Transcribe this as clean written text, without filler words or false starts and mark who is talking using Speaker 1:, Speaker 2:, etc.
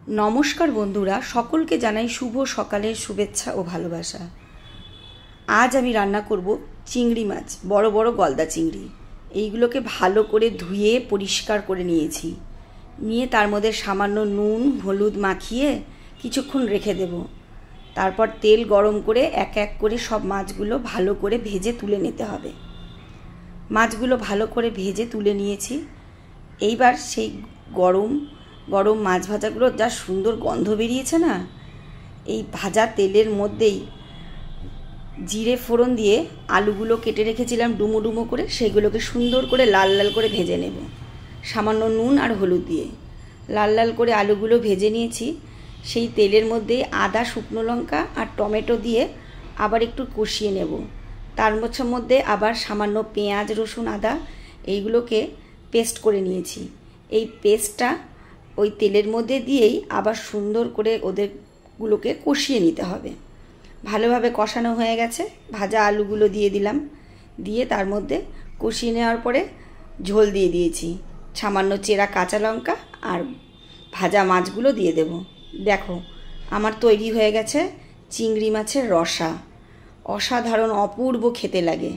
Speaker 1: नमस्कार बंधुरा सकलके जानाई शुभ सकालेर शुभेच्छा और भालोबासा। आज आमी रान्ना करब चिंगड़ी माछ, बड़ बड़ गलदा चिंगड़ी। এইগুলোকে ভালো করে ধুয়ে পরিষ্কার করে নিয়েছি। নিয়ে তার মধ্যে সামান্য নুন হলুদ মাখিয়ে কিছুক্ষণ রেখে দেব। তারপর তেল গরম করে এক এক করে সব মাছগুলো ভালো করে ভেজে তুলে নিতে হবে। মাছগুলো ভালো করে ভেজে তুলে নিয়েছি। এইবার সেই গরম গরম মাছ ভাজাগুলো যা সুন্দর গন্ধ বেরিয়েছে না, এই ভাজা তেলের মধ্যেই জিরে ফোড়ন দিয়ে আলুগুলো কেটে রেখেছিলাম ডুমো ডুমো করে, সেগুলোকে সুন্দর করে লাল লাল করে ভেজে নেব। সামান্য নুন আর হলুদ দিয়ে লাল লাল করে আলুগুলো ভেজে নিয়েছি। সেই তেলের মধ্যে আদা শুকনো লঙ্কা আর টমেটো দিয়ে আবার একটু কষিয়ে নেব। তার মধ্যে আবার সামান্য পেঁয়াজ রসুন আদা এইগুলোকে পেস্ট করে নিয়েছি। এই পেস্টটা ওই তেলের মধ্যে দিয়েই আবার সুন্দর করে ওদেরগুলোকে কষিয়ে নিতে হবে। ভালোভাবে কষানো হয়ে গেছে, ভাজা আলুগুলো দিয়ে দিলাম। দিয়ে তার মধ্যে কষিয়ে নেওয়ার পরে ঝোল দিয়ে দিয়েছি। সামান্য চেরা কাঁচা লঙ্কা আর ভাজা মাছগুলো দিয়ে দেব। দেখো আমার তৈরি হয়ে গেছে চিংড়ি মাছের রসা। অসাধারণ অপূর্ব খেতে লাগে।